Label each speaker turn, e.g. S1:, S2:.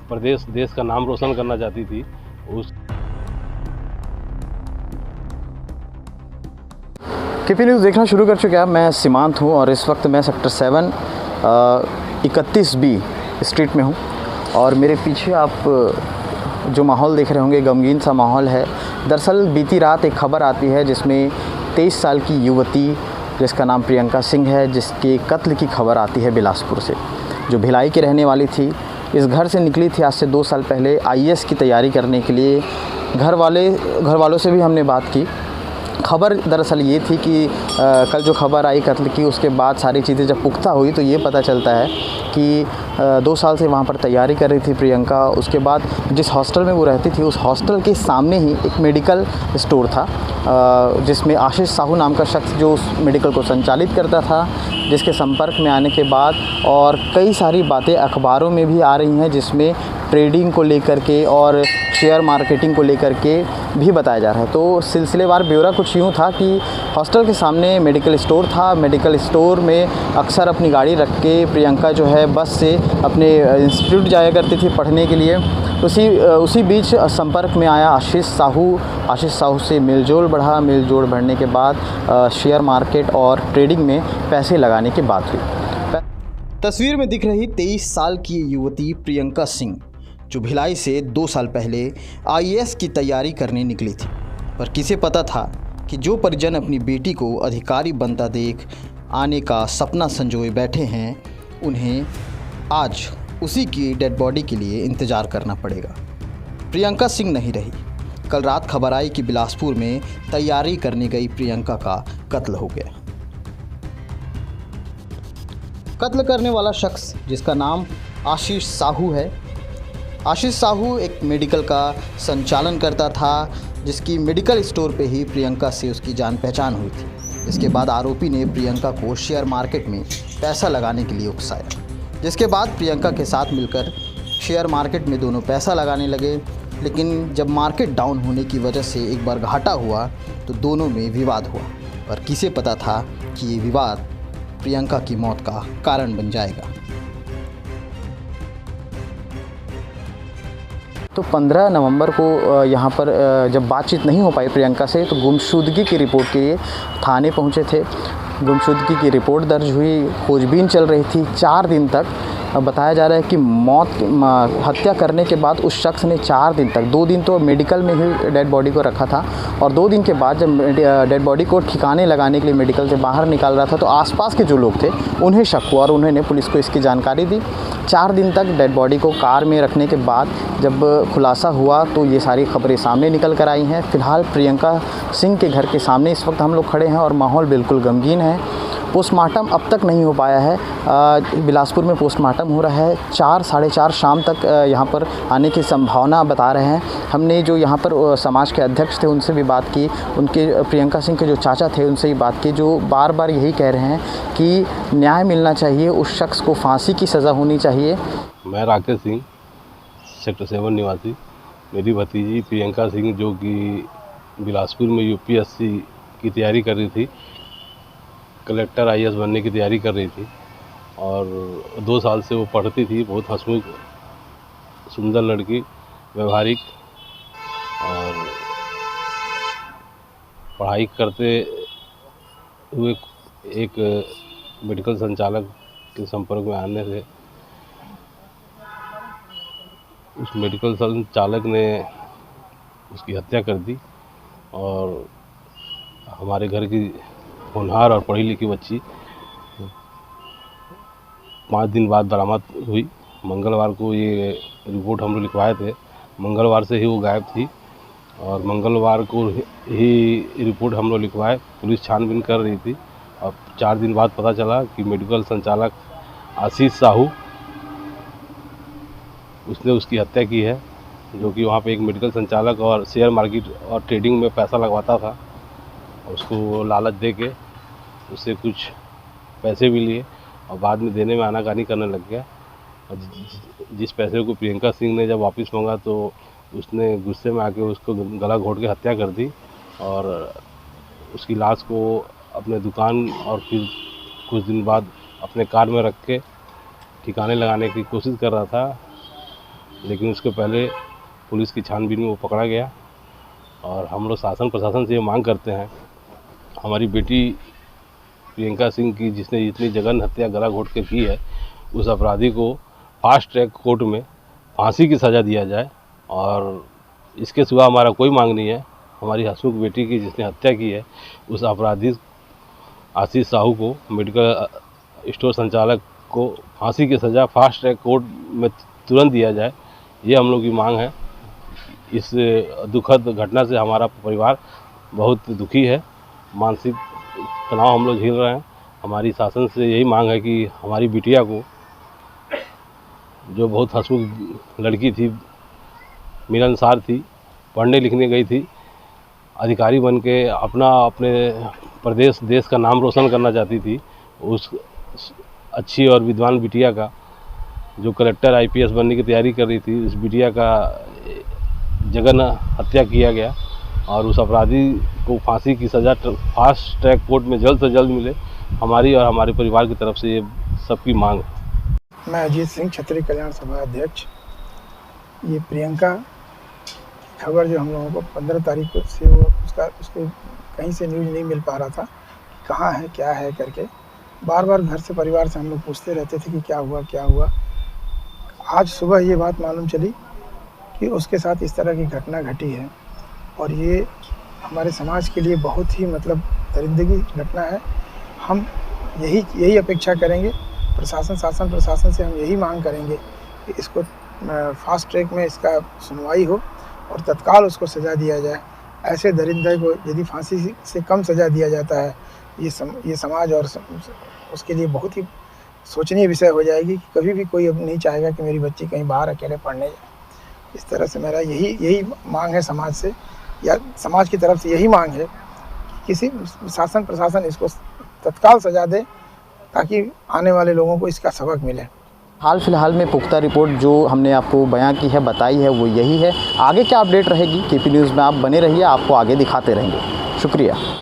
S1: प्रदेश देश का नाम रोशन करना चाहती थी। उस
S2: केपी न्यूज़ देखना शुरू कर चुके हैं। मैं सीमांत हूं और इस वक्त मैं सेक्टर 7 31B स्ट्रीट में हूं और मेरे पीछे आप जो माहौल देख रहे होंगे गमगीन सा माहौल है। दरअसल बीती रात एक खबर आती है जिसमें 23 साल की युवती जिसका नाम प्रियंका सिंह है, जिसके कत्ल की खबर आती है बिलासपुर से, जो भिलाई की रहने वाली थी। इस घर से निकली थी आज से 2 साल पहले आईएएस की तैयारी करने के लिए। घर वालों से भी हमने बात की। खबर दरअसल ये थी कि कल जो खबर आई कत्ल की, उसके बाद सारी चीज़ें जब पुख्ता हुई तो ये पता चलता है कि 2 साल से वहाँ पर तैयारी कर रही थी प्रियंका। उसके बाद जिस हॉस्टल में वो रहती थी उस हॉस्टल के सामने ही एक मेडिकल स्टोर था जिसमें आशीष साहू नाम का शख्स जो उस मेडिकल को संचालित करता था, जिसके संपर्क में आने के बाद और कई सारी बातें अखबारों में भी आ रही हैं जिसमें ट्रेडिंग को लेकर के और शेयर मार्केटिंग को लेकर के भी बताया जा रहा है। तो सिलसिलेवार ब्यौरा कुछ यूँ था कि हॉस्टल के सामने मेडिकल स्टोर था। मेडिकल स्टोर में अक्सर अपनी गाड़ी रख के प्रियंका जो है बस से अपने इंस्टीट्यूट जाया करती थी पढ़ने के लिए। उसी बीच संपर्क में आया आशीष साहू से मेलजोल बढ़ा। मेलजोल बढ़ने के बाद शेयर मार्केट और ट्रेडिंग में पैसे लगाने की बात हुई। तस्वीर में दिख रही 23 साल की युवती प्रियंका सिंह जो भिलाई से 2 साल पहले आईएएस की तैयारी करने निकली थी, पर किसे पता था कि जो परिजन अपनी बेटी को अधिकारी बनता देख आने का सपना संजोए बैठे हैं, उन्हें आज उसी की डेड बॉडी के लिए इंतज़ार करना पड़ेगा। प्रियंका सिंह नहीं रही। कल रात खबर आई कि बिलासपुर में तैयारी करने गई प्रियंका का कत्ल हो गया। कत्ल करने वाला शख्स जिसका नाम आशीष साहू है। आशीष साहू एक मेडिकल का संचालन करता था, जिसकी मेडिकल स्टोर पे ही प्रियंका से उसकी जान पहचान हुई थी। इसके बाद आरोपी ने प्रियंका को शेयर मार्केट में पैसा लगाने के लिए उकसाया, जिसके बाद प्रियंका के साथ मिलकर शेयर मार्केट में दोनों पैसा लगाने लगे। लेकिन जब मार्केट डाउन होने की वजह से एक बार घाटा हुआ तो दोनों में विवाद हुआ, पर किसे पता था कि ये विवाद प्रियंका की मौत का कारण बन जाएगा। तो 15 नवंबर को यहाँ पर जब बातचीत नहीं हो पाई प्रियंका से, तो गुमशुदगी की रिपोर्ट के लिए थाने पहुँचे थे। गुमशुदगी की रिपोर्ट दर्ज हुई, खोजबीन चल रही थी 4 दिन तक। बताया जा रहा है कि हत्या करने के बाद उस शख्स ने 4 दिन तक, 2 दिन तो मेडिकल में ही डेड बॉडी को रखा था और 2 दिन के बाद जब डेड बॉडी को ठिकाने लगाने के लिए मेडिकल से बाहर निकाल रहा था तो आसपास के जो लोग थे उन्हें शक हुआ और उन्होंने पुलिस को इसकी जानकारी दी। 4 दिन तक डेड बॉडी को कार में रखने के बाद जब खुलासा हुआ तो ये सारी खबरें सामने निकल कर आई हैं। फ़िलहाल प्रियंका सिंह के घर के सामने इस वक्त हम लोग खड़े हैं और माहौल बिल्कुल गमगीन है। पोस्टमार्टम अब तक नहीं हो पाया है। बिलासपुर में पोस्टमार्टम हो रहा है। 4 साढ़े 4 शाम तक यहाँ पर आने की संभावना बता रहे हैं। हमने जो यहाँ पर समाज के अध्यक्ष थे उनसे भी बात की, उनके प्रियंका सिंह के जो चाचा थे उनसे भी बात की, जो बार बार यही कह रहे हैं कि न्याय मिलना चाहिए, उस शख्स को फांसी की सज़ा होनी चाहिए।
S1: मैं राकेश सिंह, सेक्टर 7 निवासी। मेरी भतीजी प्रियंका सिंह जो कि बिलासपुर में यूपीएससी की तैयारी कर रही थी, कलेक्टर आईएएस बनने की तैयारी कर रही थी और 2 साल से वो पढ़ती थी। बहुत हंसमुख, सुंदर लड़की, व्यवहारिक और पढ़ाई करते हुए एक मेडिकल संचालक के संपर्क में आने से उस मेडिकल संचालक ने उसकी हत्या कर दी और हमारे घर की होनहार और पढ़ी लिखी बच्ची 5 दिन बाद बरामद हुई। मंगलवार को ये रिपोर्ट हम लोग लिखवाए थे, मंगलवार से ही वो गायब थी और मंगलवार को ही रिपोर्ट हम लोग लिखवाए। पुलिस छानबीन कर रही थी और 4 दिन बाद पता चला कि मेडिकल संचालक आशीष साहू उसने उसकी हत्या की है, जो कि वहाँ पे एक मेडिकल संचालक और शेयर मार्केट और ट्रेडिंग में पैसा लगवाता था। उसको लालच दे के उससे कुछ पैसे भी लिए और बाद में देने में आनाकानी करने लग गया। और जिस पैसे को प्रियंका सिंह ने जब वापस मांगा तो उसने गुस्से में आके उसको गला घोट के हत्या कर दी और उसकी लाश को अपने दुकान और फिर कुछ दिन बाद अपने कार में रख के ठिकाने लगाने की कोशिश कर रहा था। लेकिन उसके पहले पुलिस की छानबीन में वो पकड़ा गया। और हम लोग शासन प्रशासन से ये मांग करते हैं, हमारी बेटी प्रियंका सिंह की जिसने इतनी जघन्य हत्या गला घोट के की है, उस अपराधी को फास्ट ट्रैक कोर्ट में फांसी की सज़ा दिया जाए। और इसके सिवा हमारा कोई मांग नहीं है। हमारी हसमुख बेटी की जिसने हत्या की है, उस अपराधी आशीष साहू को, मेडिकल स्टोर संचालक को फांसी की सज़ा फास्ट ट्रैक कोर्ट में तुरंत दिया जाए, ये हम लोग की मांग है। इस दुखद घटना से हमारा परिवार बहुत दुखी है, मानसिक तनाव हम लोग झेल रहे हैं। हमारी शासन से यही मांग है कि हमारी बिटिया को, जो बहुत हंसमुख लड़की थी, मिलनसार थी, पढ़ने लिखने गई थी, अधिकारी बन के अपने प्रदेश देश का नाम रोशन करना चाहती थी, उस अच्छी और विद्वान बिटिया का, जो कलेक्टर आईपीएस बनने की तैयारी कर रही थी, उस बिटिया का जघन्य हत्या किया गया। और उस अपराधी को फांसी की सज़ा फास्ट ट्रैक कोर्ट में जल्द से जल्द मिले, हमारी और हमारे परिवार की तरफ से ये सबकी मांग है।
S3: मैं अजीत सिंह, क्षत्रिय कल्याण सभा अध्यक्ष। ये प्रियंका की खबर जो हम लोगों को 15 तारीख को से वो उसके कहीं से न्यूज़ नहीं मिल पा रहा था, कहाँ है क्या है करके बार बार घर से परिवार से हम लोग पूछते रहते थे कि क्या हुआ। आज सुबह ये बात मालूम चली कि उसके साथ इस तरह की घटना घटी है। और ये हमारे समाज के लिए बहुत ही दरिंदगी घटना है। हम यही अपेक्षा करेंगे शासन प्रशासन से, हम यही मांग करेंगे कि इसको फास्ट ट्रैक में इसका सुनवाई हो और तत्काल उसको सज़ा दिया जाए। ऐसे दरिंदे को यदि फांसी से कम सज़ा दिया जाता है, ये समाज और उसके लिए बहुत ही सोचनीय विषय हो जाएगी कि कभी भी कोई अब नहीं चाहेगा कि मेरी बच्ची कहीं बाहर अकेले पढ़ने जाए। इस तरह से मेरा यही मांग है समाज से, या समाज की तरफ से यही मांग है कि किसी शासन प्रशासन इसको तत्काल सज़ा दे, ताकि आने वाले लोगों को इसका सबक मिले।
S2: हाल फिलहाल में पुख्ता रिपोर्ट जो हमने आपको बयां की है, बताई है, वो यही है। आगे क्या अपडेट रहेगी, केपी न्यूज़ में आप बने रहिए, आपको आगे दिखाते रहेंगे। शुक्रिया।